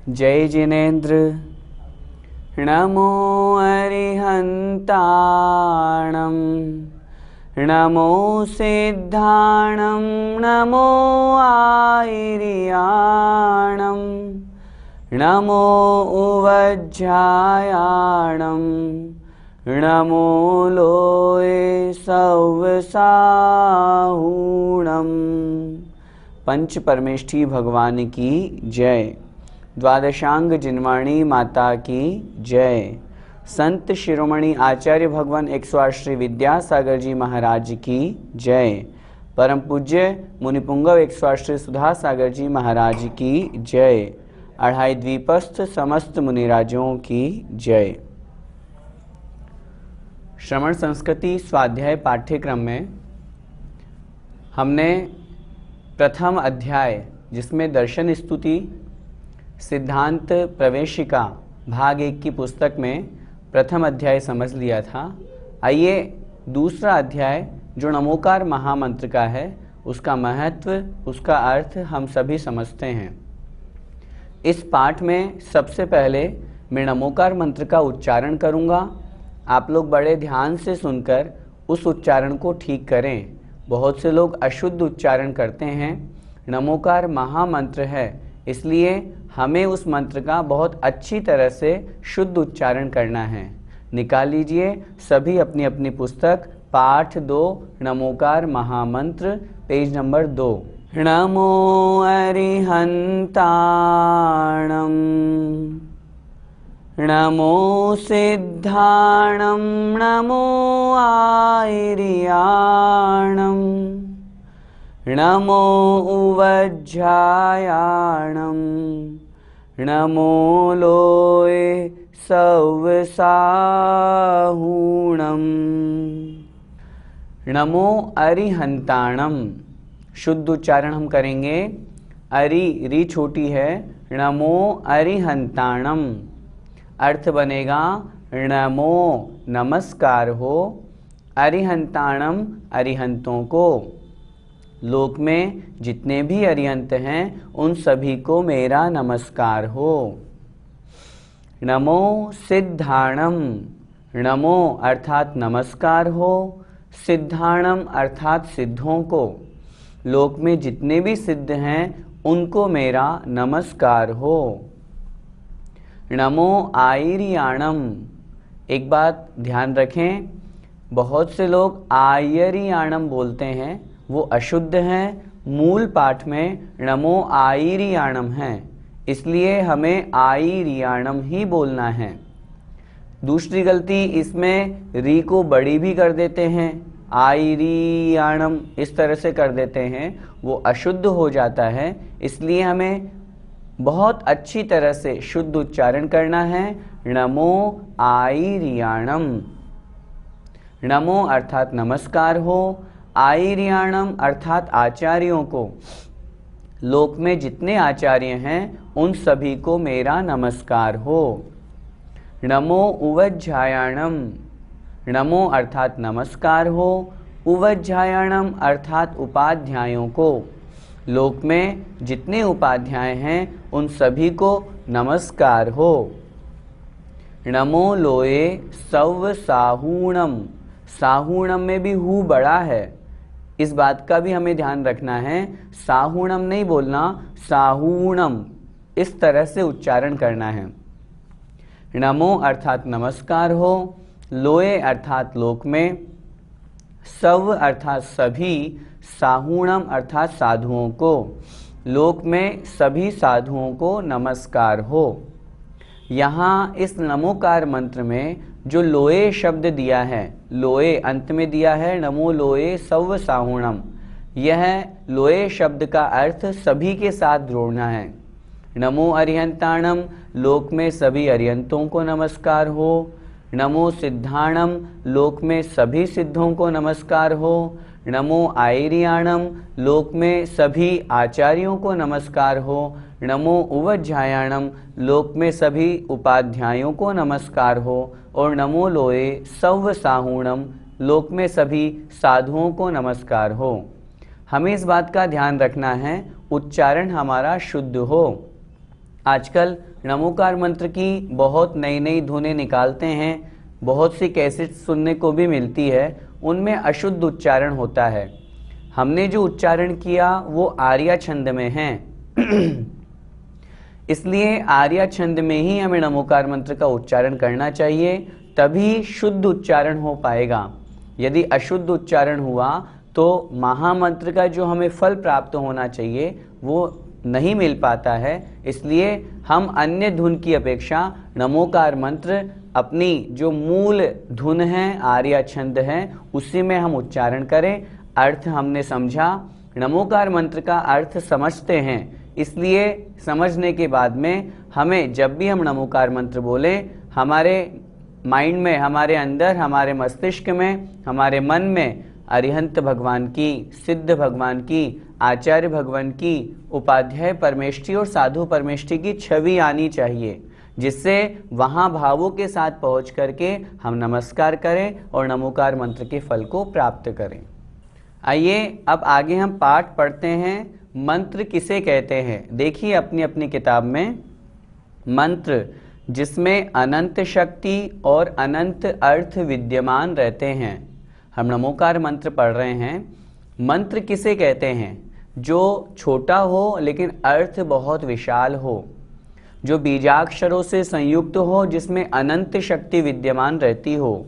जय जिनेन्द्र। नमो अरिहन्ताणं नमो सिद्धाणं नमो आयर्याणं नमो उवज्झायाणं नमो लोये सव्वसाहूणं। पंच परमेष्ठी भगवान की जय। द्वादशांग जिनवाणी माता की जय। संत शिरोमणि आचार्य भगवान 108 श्री विद्यासागर जी महाराज की जय। परम पूज्य मुनिपुंगव 108 श्री सुधा सागर जी महाराज की जय। अढ़ाई द्वीपस्थ समस्त मुनिराजों की जय। श्रवण संस्कृति स्वाध्याय पाठ्यक्रम में हमने प्रथम अध्याय जिसमें दर्शन स्तुति सिद्धांत प्रवेशिका भाग 1 की पुस्तक में प्रथम अध्याय समझ लिया था। आइए दूसरा अध्याय जो नमोकार महामंत्र का है उसका महत्व, उसका अर्थ हम सभी समझते हैं। इस पाठ में सबसे पहले मैं नमोकार मंत्र का उच्चारण करूंगा। आप लोग बड़े ध्यान से सुनकर उस उच्चारण को ठीक करें। बहुत से लोग अशुद्ध उच्चारण करते हैं। नमोकार महामंत्र है, इसलिए हमें उस मंत्र का बहुत अच्छी तरह से शुद्ध उच्चारण करना है। निकाल लीजिए सभी अपनी अपनी पुस्तक पाठ 2 नमोकार महामंत्र पेज नंबर 2। नमो अरिहन्ताणं नमो सिद्धाणं नमो आयर्याणं नमो उवज्झायाणं नमो लोये सव्वसाहूणं। नमो अरिहन्ताणं शुद्ध उच्चारण हम करेंगे। अरि री छोटी है। नमो अरिहन्ताणं अर्थ बनेगा नमो नमस्कार हो अरिहन्ताणं अरिहंतों को। लोक में जितने भी अरिहंत हैं उन सभी को मेरा नमस्कार हो। नमो सिद्धाणं नमो अर्थात नमस्कार हो, सिद्धाणं अर्थात सिद्धों को। लोक में जितने भी सिद्ध हैं उनको मेरा नमस्कार हो। नमो आयर्याणं एक बात ध्यान रखें, बहुत से लोग आयर्याणं बोलते हैं, वो अशुद्ध हैं। मूल पाठ में नमो आयर्याणं है, इसलिए हमें आयर्याणं ही बोलना है। दूसरी गलती इसमें री को बड़ी भी कर देते हैं, आयर्याणं इस तरह से कर देते हैं, वो अशुद्ध हो जाता है। इसलिए हमें बहुत अच्छी तरह से शुद्ध उच्चारण करना है। नमो आयर्याणं। नमो अर्थात नमस्कार हो, आयर्याणं अर्थात आचार्यों को। लोक में जितने आचार्य हैं उन सभी को मेरा नमस्कार हो। नमो उवज्झायाणं नमो अर्थात नमस्कार हो, उवज्झायाणं अर्थात उपाध्यायों को। लोक में जितने उपाध्याय हैं उन सभी को नमस्कार हो। नमो लोये सव्वसाहूणं साहूणम में भी हु बड़ा है, इस बात का भी हमें ध्यान रखना है। साहूणम नहीं बोलना, साहूणम इस तरह से उच्चारण करना है। नमो अर्थात नमस्कार हो, लोये अर्थात लोक में, सव अर्थात सभी, साहूणम अर्थात साधुओं को। लोक में सभी साधुओं को नमस्कार हो। यहाँ इस नमोकार मंत्र में जो लोये शब्द दिया है, लोये अंत में दिया है, नमो लोये सव्वसाहूणं, यह लोये शब्द का अर्थ सभी के साथ जोड़ना है। नमो अरिहन्ताणं लोक में सभी अरिहंतों को नमस्कार हो। नमो सिद्धाणं लोक में सभी सिद्धों को नमस्कार हो। नमो आयर्याणं लोक में सभी आचार्यों को नमस्कार हो। नमो उवज्झायाणं लोक में सभी उपाध्यायों को नमस्कार हो। और नमो लोये सव्वसाहूणं लोक में सभी साधुओं को नमस्कार हो। हमें इस बात का ध्यान रखना है उच्चारण हमारा शुद्ध हो। आजकल नमोकार मंत्र की बहुत नई नई धुनें निकालते हैं, बहुत सी कैसेट सुनने को भी मिलती है, उनमें अशुद्ध उच्चारण होता है। हमने जो उच्चारण किया वो आर्या छंद में है इसलिए आर्या छंद में ही हमें नमोकार मंत्र का उच्चारण करना चाहिए, तभी शुद्ध उच्चारण हो पाएगा। यदि अशुद्ध उच्चारण हुआ तो महामंत्र का जो हमें फल प्राप्त होना चाहिए वो नहीं मिल पाता है। इसलिए हम अन्य धुन की अपेक्षा नमोकार मंत्र अपनी जो मूल धुन है, आर्या छंद है, उसी में हम उच्चारण करें। अर्थ हमने समझा, नमोकार मंत्र का अर्थ समझते हैं, इसलिए समझने के बाद में हमें जब भी हम नमोकार मंत्र बोलें, हमारे माइंड में, हमारे अंदर, हमारे मस्तिष्क में, हमारे मन में अरिहंत भगवान की, सिद्ध भगवान की, आचार्य भगवान की, उपाध्याय परमेष्ठी और साधु परमेष्ठी की छवि आनी चाहिए, जिससे वहाँ भावों के साथ पहुँच करके हम नमस्कार करें और नमोकार मंत्र के फल को प्राप्त करें। आइए अब आगे हम पाठ पढ़ते हैं। मंत्र किसे कहते हैं? देखिए अपनी अपनी किताब में, मंत्र जिसमें अनंत शक्ति और अनंत अर्थ विद्यमान रहते हैं। हम नमोकार मंत्र पढ़ रहे हैं। मंत्र किसे कहते हैं? जो छोटा हो लेकिन अर्थ बहुत विशाल हो, जो बीजाक्षरों से संयुक्त हो, जिसमें अनंत शक्ति विद्यमान रहती हो।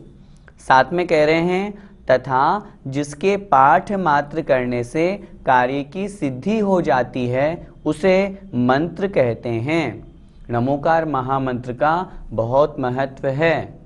साथ में कह रहे हैं तथा जिसके पाठ मात्र करने से कार्य की सिद्धि हो जाती है, उसे मंत्र कहते हैं। नमोकार महामंत्र का बहुत महत्व है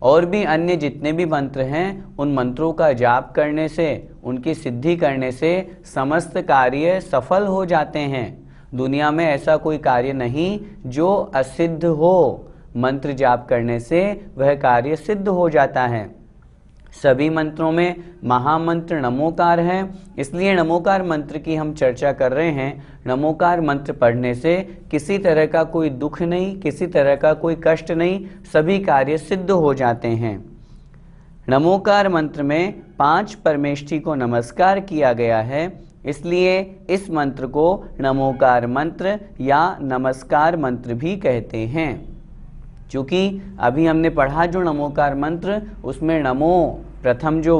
और भी अन्य जितने भी मंत्र हैं, उन मंत्रों का जाप करने से, उनकी सिद्धि करने से समस्त कार्य सफल हो जाते हैं। दुनिया में ऐसा कोई कार्य नहीं जो असिद्ध हो। मंत्र जाप करने से वह कार्य सिद्ध हो जाता है। सभी मंत्रों में महामंत्र नमोकार है, इसलिए नमोकार मंत्र की हम चर्चा कर रहे हैं। नमोकार मंत्र पढ़ने से किसी तरह का कोई दुख नहीं, किसी तरह का कोई कष्ट नहीं, सभी कार्य सिद्ध हो जाते हैं। नमोकार मंत्र में 5 परमेष्ठी को नमस्कार किया गया है, इसलिए इस मंत्र को नमोकार मंत्र या नमस्कार मंत्र भी कहते हैं। क्योंकि अभी हमने पढ़ा जो नमोकार मंत्र, उसमें नमो प्रथम जो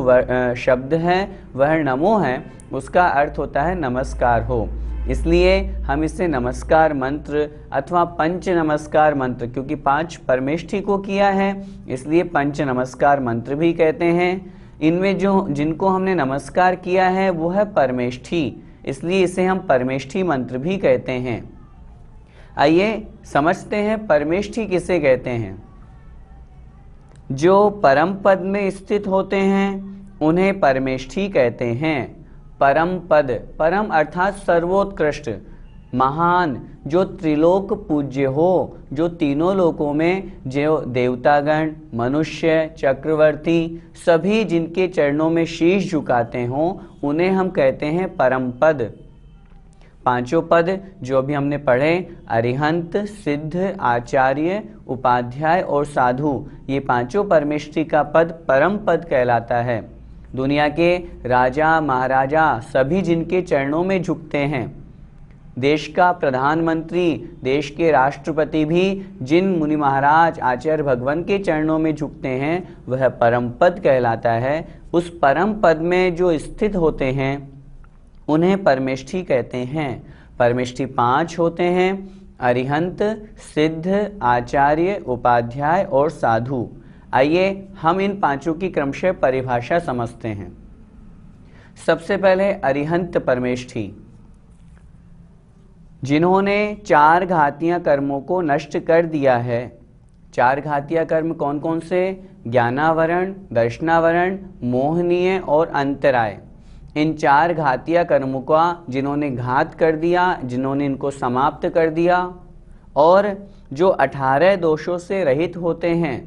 शब्द है वह नमो है, उसका अर्थ होता है नमस्कार हो। इसलिए हम इसे नमस्कार मंत्र अथवा पंच नमस्कार मंत्र, क्योंकि 5 परमेष्ठी को किया है इसलिए पंच नमस्कार मंत्र भी कहते हैं। इनमें जो जिनको हमने नमस्कार किया है वो है परमेष्ठी, इसलिए इसे हम परमेष्ठी मंत्र भी कहते हैं। आइए समझते हैं परमेष्ठी किसे कहते हैं। जो परम पद में स्थित होते हैं उन्हें परमेष्ठी कहते हैं। परम पद, परम अर्थात सर्वोत्कृष्ट, महान, जो त्रिलोक पूज्य हो, जो तीनों लोकों में जो देवतागण, मनुष्य, चक्रवर्ती सभी जिनके चरणों में शीश झुकाते हों, उन्हें हम कहते हैं परम पद। 5 पद जो भी हमने पढ़े, अरिहंत, सिद्ध, आचार्य, उपाध्याय और साधु, ये 5 परमेष्ठी का पद परम पद कहलाता है। दुनिया के राजा महाराजा सभी जिनके चरणों में झुकते हैं, देश का प्रधानमंत्री, देश के राष्ट्रपति भी जिन मुनि महाराज आचार्य भगवान के चरणों में झुकते हैं, वह परम पद कहलाता है। उस परम पद में जो स्थित होते हैं उन्हें परमेष्ठी कहते हैं। परमेष्ठी 5 होते हैं, अरिहंत, सिद्ध, आचार्य, उपाध्याय और साधु। आइए हम इन 5 की क्रमशः परिभाषा समझते हैं। सबसे पहले अरिहंत परमेष्ठी, जिन्होंने 4 घातीय कर्मों को नष्ट कर दिया है। 4 घातीय कर्म कौन कौन से? ज्ञानावरण, दर्शनावरण, मोहनीय और अंतराय। इन 4 घातीय कर्मों का जिन्होंने घात कर दिया, जिन्होंने इनको समाप्त कर दिया, और जो 18 दोषों से रहित होते हैं,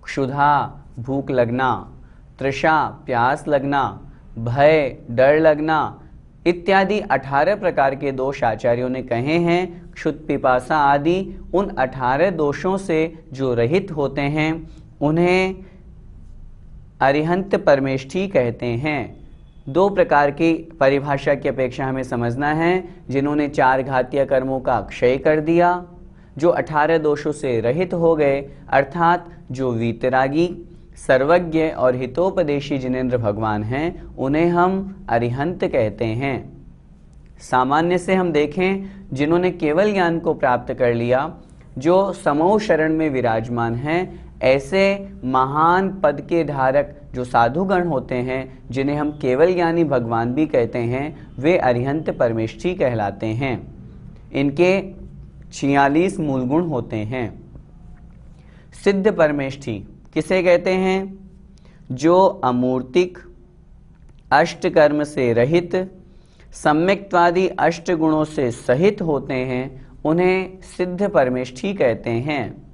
क्षुधा भूख लगना, तृषा प्यास लगना, भय डर लगना इत्यादि 18 प्रकार के दोष आचार्यों ने कहे हैं। क्षुत पिपासा आदि उन 18 दोषों से जो रहित होते हैं उन्हें अरिहंत परमेष्ठी कहते हैं। दो प्रकार की परिभाषा की अपेक्षा हमें समझना है। जिन्होंने 4 घातीय कर्मों का क्षय कर दिया, जो 18 दोषों से रहित हो गए, अर्थात जो वीतरागी, सर्वज्ञ और हितोपदेशी जिनेंद्र भगवान हैं, उन्हें हम अरिहंत कहते हैं। सामान्य से हम देखें, जिन्होंने केवल ज्ञान को प्राप्त कर लिया, जो समोह शरण में विराजमान हैं, ऐसे महान पद के धारक जो साधुगण होते हैं, जिन्हें हम केवल ज्ञानी भगवान भी कहते हैं, वे अरिहंत परमेष्ठी कहलाते हैं। इनके 46 मूल गुण होते हैं। सिद्ध परमेष्ठी किसे कहते हैं? जो अमूर्तिक, अष्टकर्म से रहित, सम्यक्त्वादि अष्ट गुणों से सहित होते हैं, उन्हें सिद्ध परमेष्ठी कहते हैं।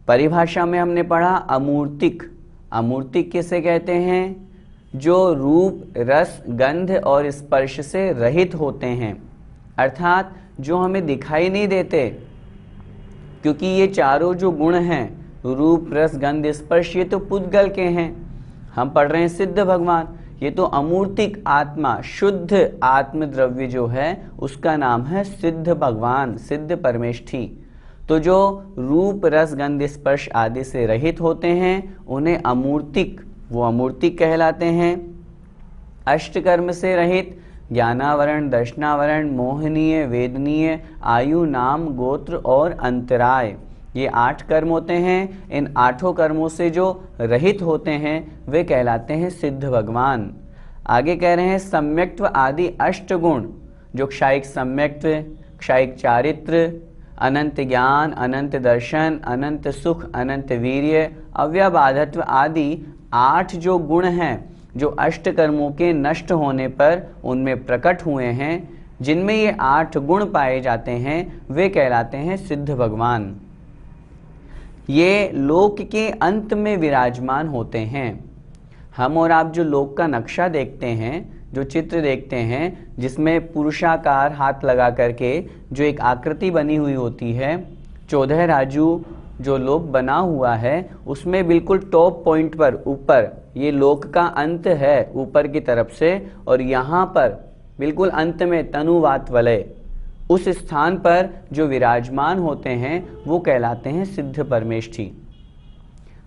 परिभाषा में हमने पढ़ा अमूर्तिक। अमूर्तिक किसे कहते हैं? जो रूप, रस, गंध और स्पर्श से रहित होते हैं, अर्थात जो हमें दिखाई नहीं देते, क्योंकि ये चारों जो गुण हैं, रूप, रस, गंध, स्पर्श, ये तो पुद्गल के हैं। हम पढ़ रहे हैं सिद्ध भगवान, ये तो अमूर्तिक आत्मा, शुद्ध आत्म द्रव्य जो है, उसका नाम है सिद्ध भगवान, सिद्ध परमेष्ठी। तो जो रूप, रस, गंध, स्पर्श आदि से रहित होते हैं, उन्हें अमूर्तिक, वो अमूर्तिक कहलाते हैं। अष्टकर्म से रहित, ज्ञानावरण, दर्शनावरण, मोहनीय, वेदनीय, आयु, नाम, गोत्र और अंतराय, ये 8 कर्म होते हैं। इन 8 कर्मों से जो रहित होते हैं, वे कहलाते हैं सिद्ध भगवान। आगे कह रहे हैं सम्यक्त्व आदि अष्टगुण, जो क्षायिक सम्यक्त्व, क्षायिक चारित्र, अनंत ज्ञान, अनंत दर्शन, अनंत सुख, अनंत वीर्य, अव्यबाधत्व आदि 8 जो गुण हैं, जो अष्ट कर्मों के नष्ट होने पर उनमें प्रकट हुए हैं, जिनमें ये 8 गुण पाए जाते हैं, वे कहलाते हैं सिद्ध भगवान। ये लोक के अंत में विराजमान होते हैं। हम और आप जो लोक का नक्शा देखते हैं, जो चित्र देखते हैं, जिसमें पुरुषाकार हाथ लगा करके जो एक आकृति बनी हुई होती है, 14 राजू जो लोक बना हुआ है, उसमें बिल्कुल टॉप पॉइंट पर ऊपर ये लोक का अंत है ऊपर की तरफ से, और यहाँ पर बिल्कुल अंत में तनुवात वलय, उस स्थान पर जो विराजमान होते हैं, वो कहलाते हैं सिद्ध परमेष्ठी।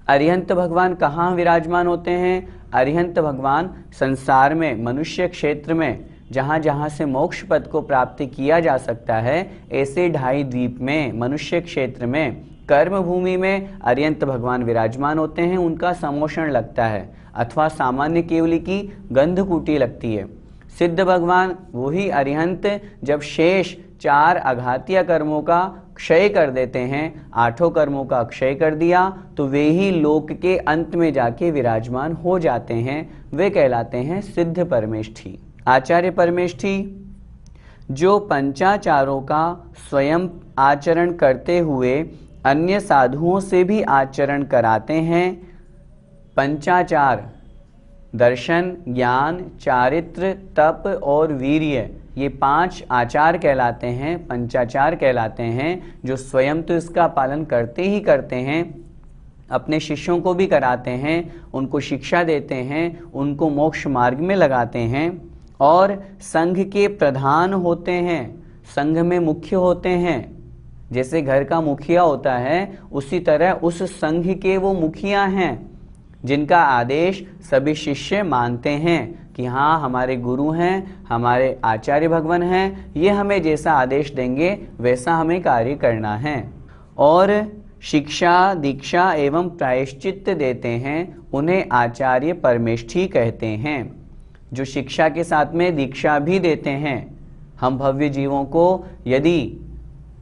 अरिहंत भगवान कहाँ विराजमान होते हैं? अरिहंत भगवान संसार में, मनुष्य क्षेत्र में, जहाँ जहाँ से मोक्ष पद को प्राप्त किया जा सकता है, ऐसे 2.5 द्वीप में, मनुष्य क्षेत्र में, कर्म भूमि में अरिहंत भगवान विराजमान होते हैं। उनका समोषण लगता है, अथवा सामान्य केवली की गंधकूटी लगती है। सिद्ध भगवान वही अरिहंत जब शेष 4 अघातीय कर्मों का क्षय कर देते हैं, 8 कर्मों का क्षय कर दिया, तो वे ही लोक के अंत में जाके विराजमान हो जाते हैं। वे कहलाते हैं सिद्ध परमेष्ठी। आचार्य परमेष्ठी जो पंचाचारों का स्वयं आचरण करते हुए अन्य साधुओं से भी आचरण कराते हैं। पंचाचार दर्शन, ज्ञान, चारित्र, तप और वीर्य, ये 5 आचार कहलाते हैं, पंचाचार कहलाते हैं, जो स्वयं तो इसका पालन करते ही करते हैं, अपने शिष्यों को भी कराते हैं, उनको शिक्षा देते हैं, उनको मोक्ष मार्ग में लगाते हैं, और संघ के प्रधान होते हैं, संघ में मुख्य होते हैं। जैसे घर का मुखिया होता है, उसी तरह उस संघ के वो मुखिया हैं, जिनका आदेश सभी शिष्य मानते हैं कि हाँ, हमारे गुरु हैं, हमारे आचार्य भगवान हैं, ये हमें जैसा आदेश देंगे वैसा हमें कार्य करना है। और शिक्षा, दीक्षा एवं प्रायश्चित्त देते हैं, उन्हें आचार्य परमेष्ठी कहते हैं। जो शिक्षा के साथ में दीक्षा भी देते हैं। हम भव्य जीवों को यदि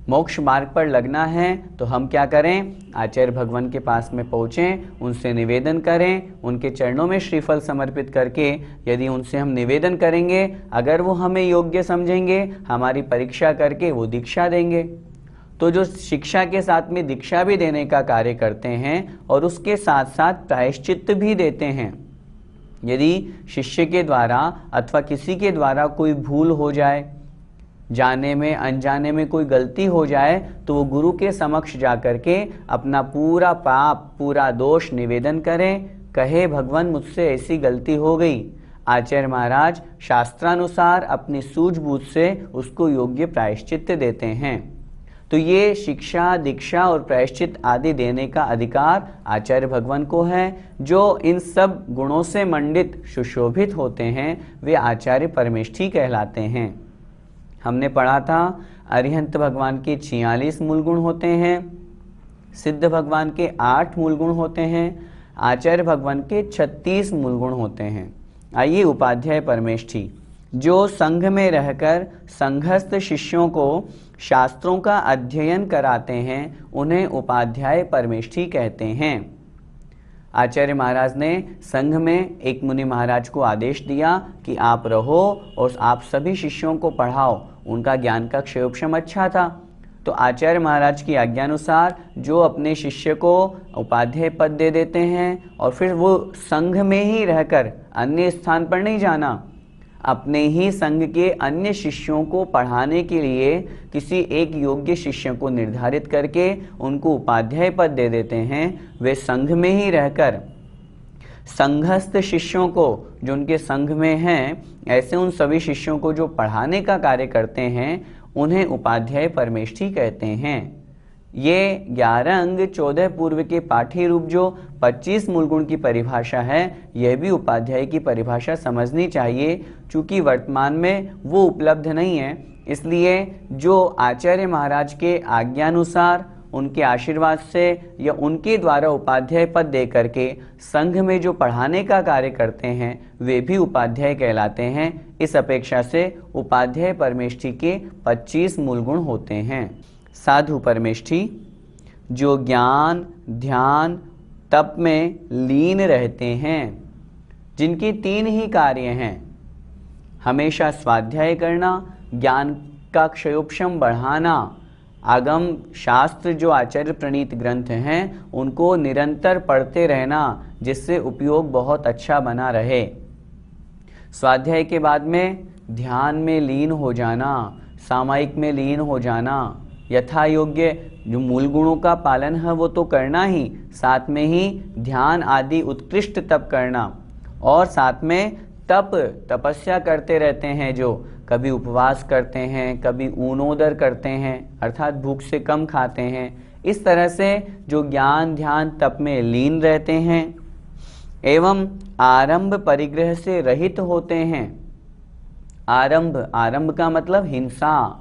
मोक्ष मार्ग पर लगना है तो हम क्या करें? आचार्य भगवान के पास में पहुँचें, उनसे निवेदन करें, उनके चरणों में श्रीफल समर्पित करके यदि उनसे हम निवेदन करेंगे, अगर वो हमें योग्य समझेंगे, हमारी परीक्षा करके वो दीक्षा देंगे। तो जो शिक्षा के साथ में दीक्षा भी देने का कार्य करते हैं और उसके साथ साथ प्रायश्चित्त भी देते हैं। यदि शिष्य के द्वारा अथवा किसी के द्वारा कोई भूल हो जाए, जाने में अनजाने में कोई गलती हो जाए, तो वो गुरु के समक्ष जाकर के अपना पूरा पाप, पूरा दोष निवेदन करें, कहे भगवान मुझसे ऐसी गलती हो गई, आचार्य महाराज शास्त्रानुसार अपनी सूझबूझ से उसको योग्य प्रायश्चित देते हैं। तो ये शिक्षा, दीक्षा और प्रायश्चित आदि देने का अधिकार आचार्य भगवान को है। जो इन सब गुणों से मंडित सुशोभित होते हैं वे आचार्य परमेष्ठी कहलाते हैं। हमने पढ़ा था अरिहंत भगवान के 46 मूल गुण होते हैं, सिद्ध भगवान के 8 मूल गुण होते हैं, आचार्य भगवान के 36 मूल गुण होते हैं। आइए उपाध्याय परमेष्ठी, जो संघ में रहकर संघस्थ शिष्यों को शास्त्रों का अध्ययन कराते हैं उन्हें उपाध्याय परमेष्ठी कहते हैं। आचार्य महाराज ने संघ में एक मुनि महाराज को आदेश दिया कि आप रहो और आप सभी शिष्यों को पढ़ाओ। उनका ज्ञान का क्षयोक्षम अच्छा था, तो आचार्य महाराज की आज्ञानुसार जो अपने शिष्य को उपाध्याय पद दे देते हैं और फिर वो संघ में ही रहकर अन्य स्थान पर नहीं जाना, अपने ही संघ के अन्य शिष्यों को पढ़ाने के लिए किसी एक योग्य शिष्य को निर्धारित करके उनको उपाध्याय पद दे देते हैं। वे संघ में ही रहकर संघस्थ शिष्यों को, जो उनके संघ में हैं, ऐसे उन सभी शिष्यों को जो पढ़ाने का कार्य करते हैं उन्हें उपाध्याय परमेष्ठी कहते हैं। ये 11 अंग 14 पूर्व के पाठी रूप जो 25 मूल गुण की परिभाषा है, यह भी उपाध्याय की परिभाषा समझनी चाहिए। चूंकि वर्तमान में वो उपलब्ध नहीं है, इसलिए जो आचार्य महाराज के आज्ञानुसार उनके आशीर्वाद से या उनके द्वारा उपाध्याय पद दे करके संघ में जो पढ़ाने का कार्य करते हैं वे भी उपाध्याय कहलाते हैं। इस अपेक्षा से उपाध्याय परमेष्ठी के 25 मूल गुण होते हैं। साधु परमेष्ठी, जो ज्ञान, ध्यान, तप में लीन रहते हैं, जिनके 3 ही कार्य हैं, हमेशा स्वाध्याय करना, ज्ञान का क्षयोक्षम बढ़ाना, आगम शास्त्र जो आचार्य प्रणीत ग्रंथ हैं उनको निरंतर पढ़ते रहना, जिससे उपयोग बहुत अच्छा बना रहे। स्वाध्याय के बाद में ध्यान में लीन हो जाना, सामायिक में लीन हो जाना, यथा योग्य जो मूल गुणों का पालन है वो तो करना ही, साथ में ही ध्यान आदि उत्कृष्ट तप करना, और साथ में तपस्या करते रहते हैं, जो कभी उपवास करते हैं, कभी ऊनोदर करते हैं, अर्थात भूख से कम खाते हैं। इस तरह से जो ज्ञान, ध्यान, तप में लीन रहते हैं एवं आरंभ परिग्रह से रहित होते हैं। आरंभ का मतलब हिंसा,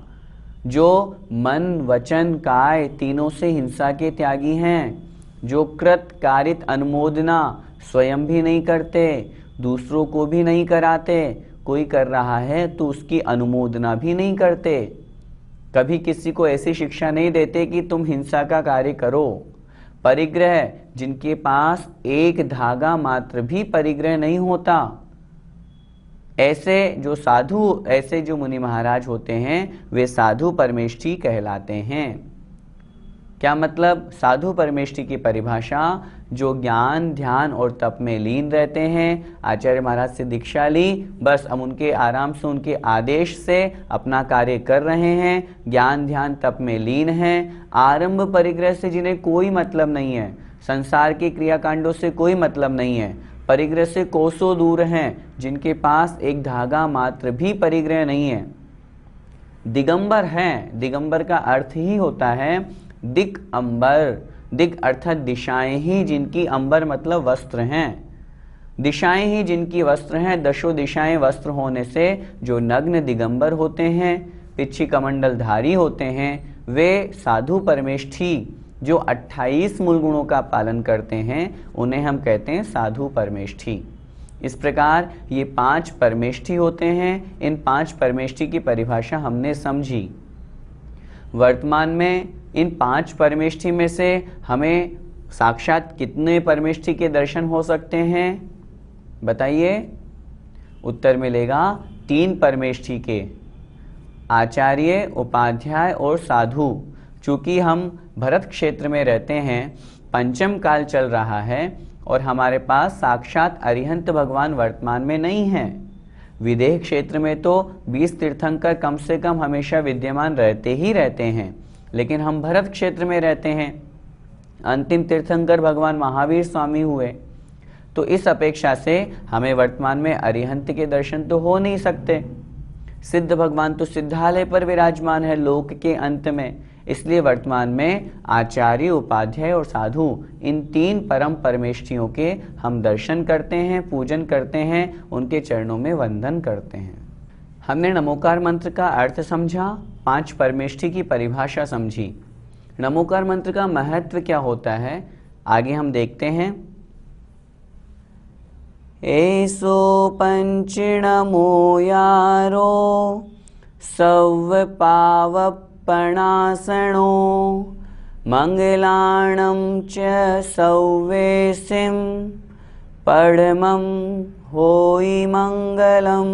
जो मन, वचन, काय तीनों से हिंसा के त्यागी हैं, जो कृत कारित अनुमोदना स्वयं भी नहीं करते, दूसरों को भी नहीं कराते, कोई कर रहा है तो उसकी अनुमोदना भी नहीं करते, कभी किसी को ऐसी शिक्षा नहीं देते कि तुम हिंसा का कार्य करो। परिग्रह, जिनके पास एक धागा मात्र भी परिग्रह नहीं होता, ऐसे जो साधु, ऐसे जो मुनि महाराज होते हैं वे साधु परमेष्ठी कहलाते हैं। क्या मतलब? साधु परमेष्ठी की परिभाषा, जो ज्ञान, ध्यान और तप में लीन रहते हैं, आचार्य महाराज से दीक्षा ली, बस अब उनके आराम से उनके आदेश से अपना कार्य कर रहे हैं, ज्ञान, ध्यान, तप में लीन हैं। आरंभ परिग्रह से जिन्हें कोई मतलब नहीं है, संसार के क्रियाकांडों से कोई मतलब नहीं है, परिग्रह से कोसों दूर हैं, जिनके पास एक धागा मात्र भी परिग्रह नहीं है। दिगंबर हैं, दिगंबर का अर्थ ही होता है दिक अंबर, दिक अर्थात दिशाएं ही जिनकी, अंबर मतलब वस्त्र हैं, दिशाएं ही जिनकी वस्त्र हैं। दशों दिशाएं वस्त्र होने से जो नग्न दिगंबर होते हैं, पिच्छी कमंडल धारी होते हैं, वे साधु परमेष्ठी जो 28 मूल गुणों का पालन करते हैं, उन्हें हम कहते हैं साधु परमेष्ठी। इस प्रकार ये 5 परमेष्ठी होते हैं। इन 5 परमेष्ठी की परिभाषा हमने समझी। वर्तमान में इन 5 परमेष्ठी में से हमें साक्षात कितने परमेष्ठी के दर्शन हो सकते हैं? बताइए। उत्तर मिलेगा 3 परमेष्ठी के, आचार्य, उपाध्याय और साधु। चूंकि हम भरत क्षेत्र में रहते हैं, पंचम काल चल रहा है और हमारे पास साक्षात अरिहंत भगवान वर्तमान में नहीं है। विदेह क्षेत्र में तो 20 तीर्थंकर कम से कम हमेशा विद्यमान रहते ही रहते हैं, लेकिन हम भरत क्षेत्र में रहते हैं। अंतिम तीर्थंकर भगवान महावीर स्वामी हुए, तो इस अपेक्षा से हमें वर्तमान में अरिहंत के दर्शन तो हो नहीं सकते। सिद्ध भगवान तो सिद्धालय पर विराजमान है लोक के अंत में, इसलिए वर्तमान में आचार्य, उपाध्याय और साधु, इन 3 परम परमेष्ठियों के हम दर्शन करते हैं, पूजन करते हैं, उनके चरणों में वंदन करते हैं। हमने नमोकार मंत्र का अर्थ समझा, 5 परमेष्ठि की परिभाषा समझी। नमोकार मंत्र का महत्व क्या होता है, आगे हम देखते हैं। ऐसो पंच नमो यारो सव पावपणासनो मंगलाणं च सव्वेसिं परमं होई मंगलम।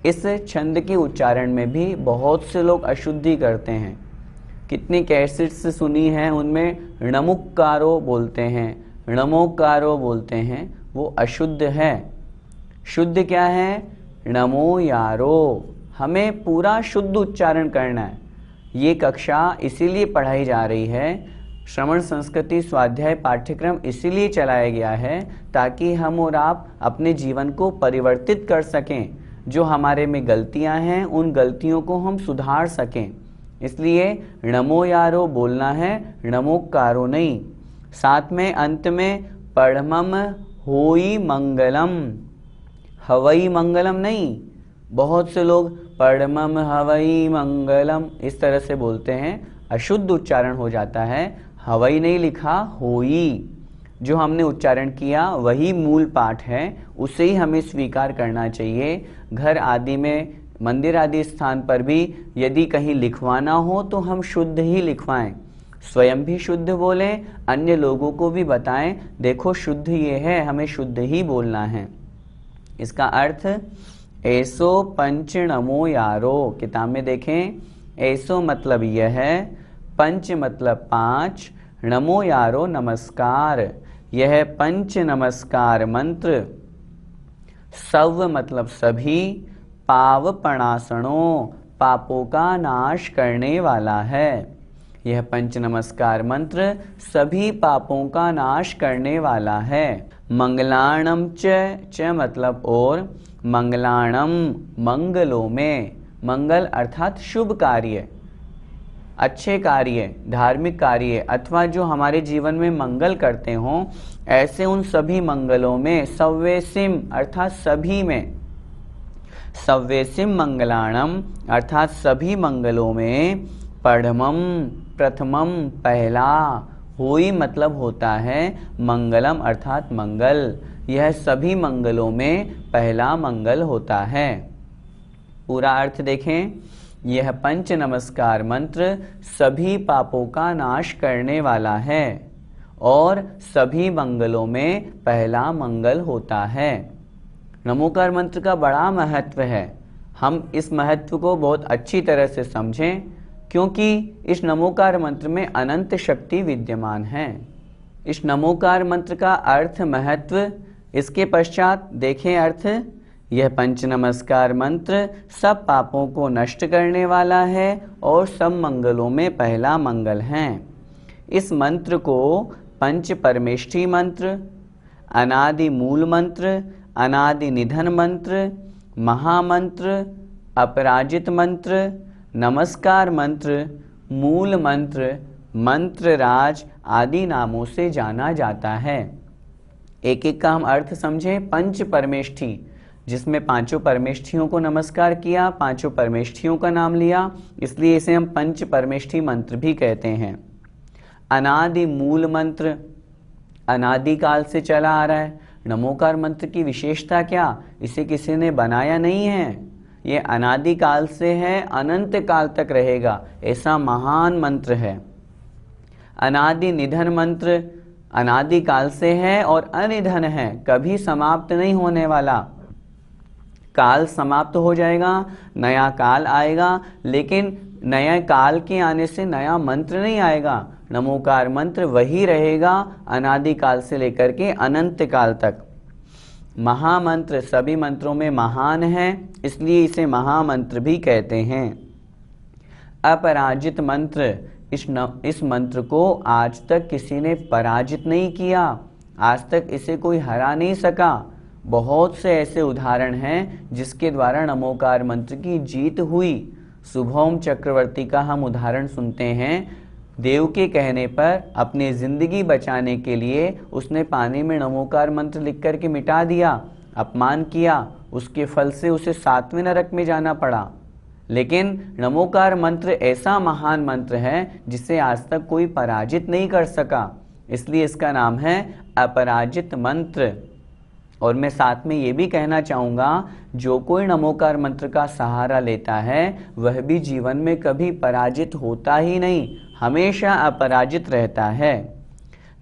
इस छंद के उच्चारण में भी बहुत से लोग अशुद्धि करते हैं। कितनी कैसेट्स सुनी हैं, उनमें णमुक्कारो बोलते हैं, णमोकारो बोलते हैं, वो अशुद्ध है। शुद्ध क्या है? नमो यारो। हमें पूरा शुद्ध उच्चारण करना है। ये कक्षा इसीलिए पढ़ाई जा रही है, श्रवण संस्कृति स्वाध्याय पाठ्यक्रम इसीलिए चलाया गया है ताकि हम और आप अपने जीवन को परिवर्तित कर सकें। जो हमारे में गलतियां हैं, उन गलतियों को हम सुधार सकें। इसलिए नमो यारो बोलना है, नमोकारो नहीं। साथ में अंत में परमम होई मंगलम, हवई मंगलम नहीं। बहुत से लोग परमम हवई मंगलम इस तरह से बोलते हैं, अशुद्ध उच्चारण हो जाता है। हवई नहीं लिखा, होई। जो हमने उच्चारण किया वही मूल पाठ है, उसे ही हमें स्वीकार करना चाहिए। घर आदि में, मंदिर आदि स्थान पर भी यदि कहीं लिखवाना हो तो हम शुद्ध ही लिखवाएं, स्वयं भी शुद्ध बोलें, अन्य लोगों को भी बताएं, देखो शुद्ध ये है, हमें शुद्ध ही बोलना है। इसका अर्थ ऐसो पंच नमो यारो, किताब में देखें। ऐसो मतलब यह है, पंच मतलब 5, नमो यारो नमस्कार, यह पंच नमस्कार मंत्र। सव मतलब सभी, पावपणासनो पापों का नाश करने वाला है। यह पंच नमस्कार मंत्र सभी पापों का नाश करने वाला है। मंगलाणम च मतलब और, मंगलाणम मंगलों में, मंगल अर्थात शुभ कार्य, अच्छे कार्य, धार्मिक कार्य अथवा जो हमारे जीवन में मंगल करते हों, ऐसे उन सभी मंगलों में, सव्वेसिम अर्थात सभी में, सव्वेसिम मंगलाणम अर्थात सभी मंगलों में, परमम प्रथमम पहला, होई मतलब होता है, मंगलम अर्थात मंगल, यह सभी मंगलों में पहला मंगल होता है। पूरा अर्थ देखें। यह पंच नमस्कार मंत्र सभी पापों का नाश करने वाला है और सभी मंगलों में पहला मंगल होता है। नमोकार मंत्र का बड़ा महत्व है। हम इस महत्व को बहुत अच्छी तरह से समझें, क्योंकि इस नमोकार मंत्र में अनंत शक्ति विद्यमान है। इस नमोकार मंत्र का अर्थ, महत्व, इसके पश्चात देखें अर्थ। यह पंच नमस्कार मंत्र सब पापों को नष्ट करने वाला है और सब मंगलों में पहला मंगल है। इस मंत्र को पंच परमेष्ठी मंत्र, अनादि मूल मंत्र, अनादि निधन मंत्र, महामंत्र, अपराजित मंत्र, नमस्कार मंत्र, मूल मंत्र, मंत्रराज आदि नामों से जाना जाता है। एक एक का हम अर्थ समझें। पंच परमेष्ठी, जिसमें पांचों परमेष्ठियों को नमस्कार किया, पांचों परमेष्ठियों का नाम लिया, इसलिए इसे हम पंच परमेष्ठी मंत्र भी कहते हैं। अनादि मूल मंत्र, अनादि काल से चला आ रहा है। नमोकार मंत्र की विशेषता क्या? इसे किसी ने बनाया नहीं है, ये अनादि काल से है, अनंत काल तक रहेगा, ऐसा महान मंत्र है। अनादि निधन मंत्र अनादि काल से है और अनिधन है, कभी समाप्त नहीं होने वाला। काल समाप्त हो जाएगा, नया काल आएगा, लेकिन नया काल के आने से नया मंत्र नहीं आएगा। नमोकार मंत्र वही रहेगा अनादि काल से लेकर के अनंत काल तक। महामंत्र सभी मंत्रों में महान है, इसलिए इसे महामंत्र भी कहते हैं। अपराजित मंत्र, इस मंत्र को आज तक किसी ने पराजित नहीं किया, आज तक इसे कोई हरा नहीं सका। बहुत से ऐसे उदाहरण हैं जिसके द्वारा नमोकार मंत्र की जीत हुई। शुभम चक्रवर्ती का हम उदाहरण सुनते हैं। देव के कहने पर अपनी जिंदगी बचाने के लिए उसने पानी में नमोकार मंत्र लिख करके मिटा दिया, अपमान किया, उसके फल से उसे 7वें नरक में जाना पड़ा। लेकिन नमोकार मंत्र ऐसा महान मंत्र है जिसे आज तक कोई पराजित नहीं कर सका, इसलिए इसका नाम है अपराजित मंत्र। और मैं साथ में ये भी कहना चाहूँगा, जो कोई नमोकार मंत्र का सहारा लेता है वह भी जीवन में कभी पराजित होता ही नहीं, हमेशा अपराजित रहता है।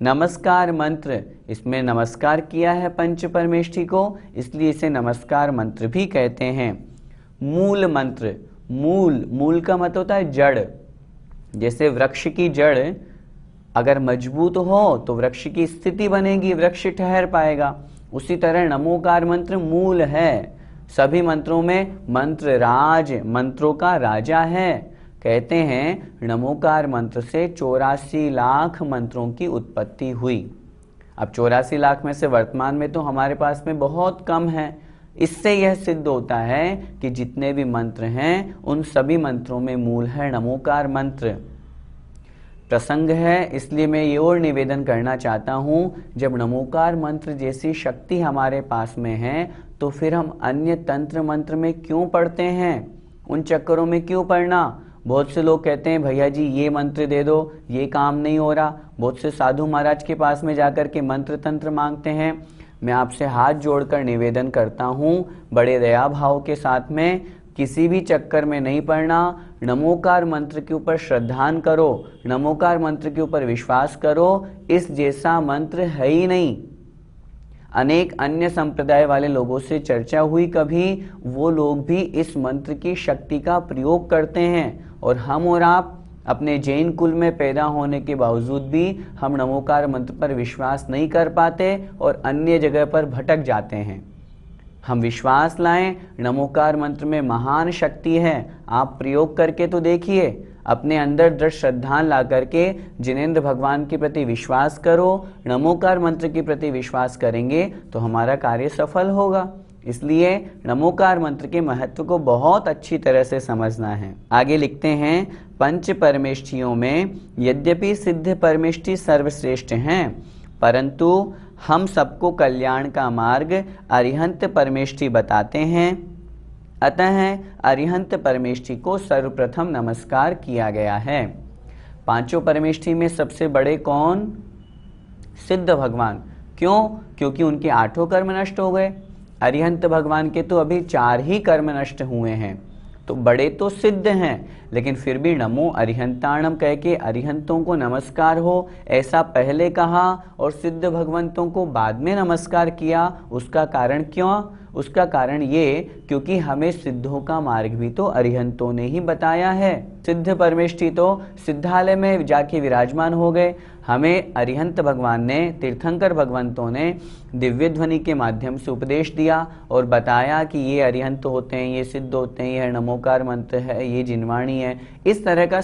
नमस्कार मंत्र, इसमें नमस्कार किया है पंच परमेष्ठी को, इसलिए इसे नमस्कार मंत्र भी कहते हैं। मूल मंत्र, मूल का मतलब होता है जड़। जैसे वृक्ष की जड़ अगर मजबूत हो तो वृक्ष की स्थिति बनेगी, वृक्ष ठहर पाएगा। उसी तरह नमोकार मंत्र मूल है। सभी मंत्रों में मंत्र राज, मंत्रों का राजा है। कहते हैं नमोकार मंत्र से 84 लाख मंत्रों की उत्पत्ति हुई। अब 84 लाख में से वर्तमान में तो हमारे पास में बहुत कम है। इससे यह सिद्ध होता है कि जितने भी मंत्र हैं उन सभी मंत्रों में मूल है नमोकार मंत्र। प्रसंग है, इसलिए मैं ये और निवेदन करना चाहता हूँ, जब नमोकार मंत्र जैसी शक्ति हमारे पास में है तो फिर हम अन्य तंत्र मंत्र में क्यों पढ़ते हैं, उन चक्करों में क्यों पढ़ना। बहुत से लोग कहते हैं भैया जी ये मंत्र दे दो, ये काम नहीं हो रहा। बहुत से साधु महाराज के पास में जाकर के मंत्र तंत्र मांगते हैं। मैं आपसे हाथ जोड़कर निवेदन करता हूँ, बड़े दया भाव के साथ में किसी भी चक्कर में नहीं पड़ना। नमोकार मंत्र के ऊपर श्रद्धान करो, नमोकार मंत्र के ऊपर विश्वास करो। इस जैसा मंत्र है ही नहीं। अनेक अन्य संप्रदाय वाले लोगों से चर्चा हुई कभी, वो लोग भी इस मंत्र की शक्ति का प्रयोग करते हैं, और हम और आप अपने जैन कुल में पैदा होने के बावजूद भी हम नमोकार मंत्र पर विश्वास नहीं कर पाते और अन्य जगह पर भटक जाते हैं। हम विश्वास लाएं, नमोकार मंत्र में महान शक्ति है। आप प्रयोग करके तो देखिए, अपने अंदर दृढ़ श्रद्धा ला करके जिनेंद्र भगवान के प्रति विश्वास करो। नमोकार मंत्र के प्रति विश्वास करेंगे तो हमारा कार्य सफल होगा। इसलिए नमोकार मंत्र के महत्व को बहुत अच्छी तरह से समझना है। आगे लिखते हैं, पंच परमेष्ठियों में यद्यपि सिद्ध परमेष्ठि सर्वश्रेष्ठ हैं, परंतु हम सबको कल्याण का मार्ग अरिहंत परमेष्ठि बताते हैं। अतः अरिहंत परमेष्ठि को सर्वप्रथम नमस्कार किया गया है। पांचों परमेष्ठि में सबसे बड़े कौन? सिद्ध भगवान। क्यों? क्योंकि उनके 8 कर्म नष्ट हो गए। अरिहंत भगवान के तो अभी 4 ही कर्म नष्ट हुए हैं, तो बड़े तो सिद्ध हैं, लेकिन फिर भी नमो अरिहंताणम कह के अरिहंतों को नमस्कार हो ऐसा पहले कहा और सिद्ध भगवंतों को बाद में नमस्कार किया। उसका कारण क्यों? उसका कारण ये, क्योंकि हमें सिद्धों का मार्ग भी तो अरिहंतों ने ही बताया है। सिद्ध परमेष्ठि तो सिद्धालय में जाके विराजमान हो गए। हमें अरिहंत भगवान ने, तीर्थंकर भगवंतों ने दिव्य ध्वनि के माध्यम से उपदेश दिया और बताया कि ये अरिहंत होते हैं, ये सिद्ध होते हैं, यह नमोकार मंत्र है, ये जिनवाणी है। इस तरह का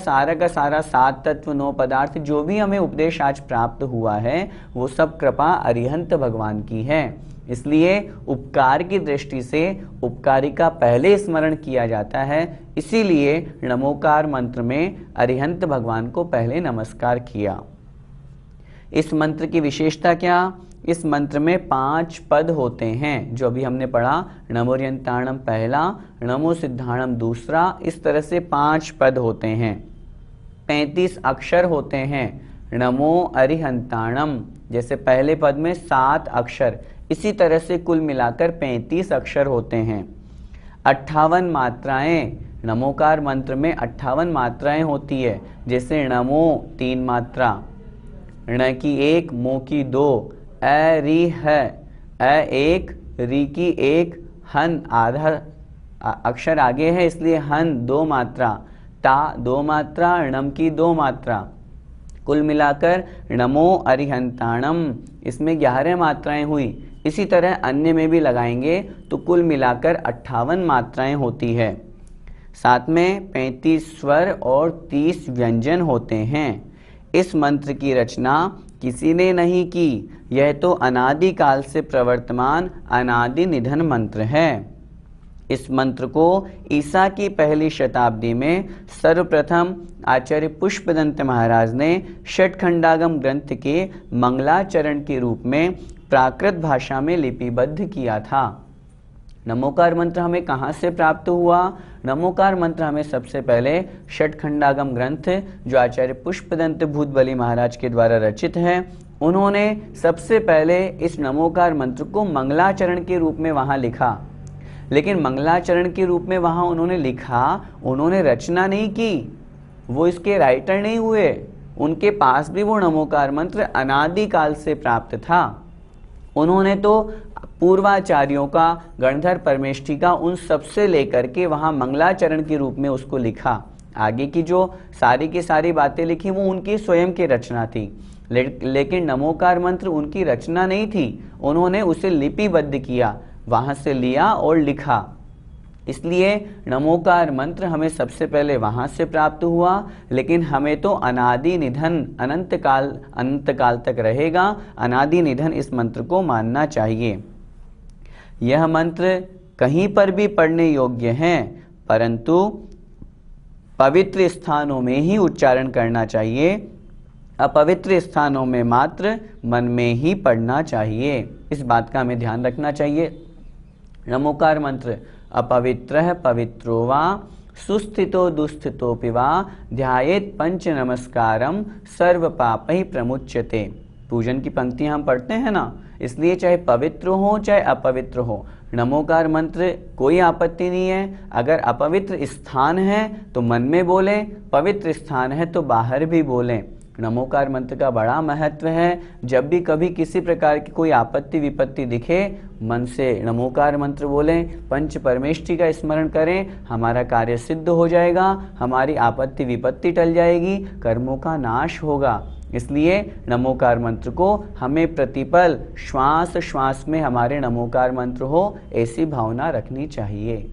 सारा 7 तत्व 9 पदार्थ जो भी हमें उपदेश आज प्राप्त हुआ है वो सब कृपा अरिहंत भगवान की है। इसलिए उपकार की दृष्टि से उपकारी का पहले स्मरण किया जाता है। इसीलिए नमोकार मंत्र में अरिहंत भगवान को पहले नमस्कार किया। इस मंत्र की विशेषता क्या? इस मंत्र में 5 पद होते हैं, जो अभी हमने पढ़ा। नमोरियंताणम पहला, नमो सिद्धाणम दूसरा, इस तरह से 5 पद होते हैं। 35 अक्षर होते हैं। नमो अरिहंताणम, जैसे पहले पद में 7 अक्षर, इसी तरह से कुल मिलाकर 35 अक्षर होते हैं। 58 मात्राएं, नमोकार मंत्र में 58 मात्राएं होती है। जैसे नमो 3 मात्रा, ण की 1, मो की 2, अ री है, अ 1, री की 1, हन आधा अक्षर आगे है इसलिए हन 2 मात्रा, ता 2 मात्रा, णम की 2 मात्रा। कुल मिलाकर नमो अरिहंताणम, इसमें 11 मात्राएं हुई। इसी तरह अन्य में भी लगाएंगे तो कुल मिलाकर 58 मात्राएं होती है। साथ में 35 स्वर और 30 व्यंजन होते हैं। इस मंत्र की रचना किसी ने नहीं की, यह तो अनादि काल से प्रवर्तमान अनादि निधन मंत्र है। इस मंत्र को ईसा की पहली शताब्दी में सर्वप्रथम आचार्य पुष्पदंत महाराज ने षटखंडागम ग्रंथ के मंगलाचरण के रूप में प्राकृत भाषा में लिपिबद्ध किया था। नमोकार मंत्र हमें कहाँ से प्राप्त हुआ? नमोकार मंत्र हमें सबसे पहले षटखंडागम ग्रंथ जो आचार्य पुष्पदंत भूतबली महाराज के द्वारा रचित है, उन्होंने सबसे पहले इस नमोकार मंत्र को मंगलाचरण के रूप में वहाँ लिखा। लेकिन मंगलाचरण के रूप में वहाँ उन्होंने लिखा, उन्होंने रचना नहीं की, वो इसके राइटर नहीं हुए। उनके पास भी वो नमोकार मंत्र अनादि काल से प्राप्त था। उन्होंने तो पूर्वाचार्यों का, गणधर परमेष्ठी का, उन सबसे लेकर के वहाँ मंगलाचरण के रूप में उसको लिखा। आगे की जो सारी की सारी बातें लिखी वो उनकी स्वयं की रचना थी, लेकिन नमोकार मंत्र उनकी रचना नहीं थी। उन्होंने उसे लिपिबद्ध किया, वहाँ से लिया और लिखा। इसलिए नमोकार मंत्र हमें सबसे पहले वहाँ से प्राप्त हुआ, लेकिन हमें तो अनादि निधन अनंत काल तक रहेगा, अनादि निधन इस मंत्र को मानना चाहिए। यह मंत्र कहीं पर भी पढ़ने योग्य है, परंतु पवित्र स्थानों में ही उच्चारण करना चाहिए। अपवित्र स्थानों में मात्र मन में ही पढ़ना चाहिए। इस बात का हमें ध्यान रखना चाहिए। नमोकार मंत्र अपवित्रः पवित्रो वा सुस्थितो दुस्थितोऽपि वा ध्यायेत् पंच नमस्कारम सर्व पापैः प्रमुच्यते। पूजन की पंक्तियां हम पढ़ते हैं ना, इसलिए चाहे पवित्र हो चाहे अपवित्र हो, नमोकार मंत्र कोई आपत्ति नहीं है। अगर अपवित्र स्थान है तो मन में बोलें, पवित्र स्थान है तो बाहर भी बोलें। नमोकार मंत्र का बड़ा महत्व है। जब भी कभी किसी प्रकार की कोई आपत्ति विपत्ति दिखे, मन से नमोकार मंत्र बोलें, पंच परमेष्ठी का स्मरण करें, हमारा कार्य सिद्ध हो जाएगा, हमारी आपत्ति विपत्ति टल जाएगी, कर्मों का नाश होगा। इसलिए नमोकार मंत्र को हमें प्रतिपल श्वास श्वास में हमारे नमोकार मंत्र हो, ऐसी भावना रखनी चाहिए।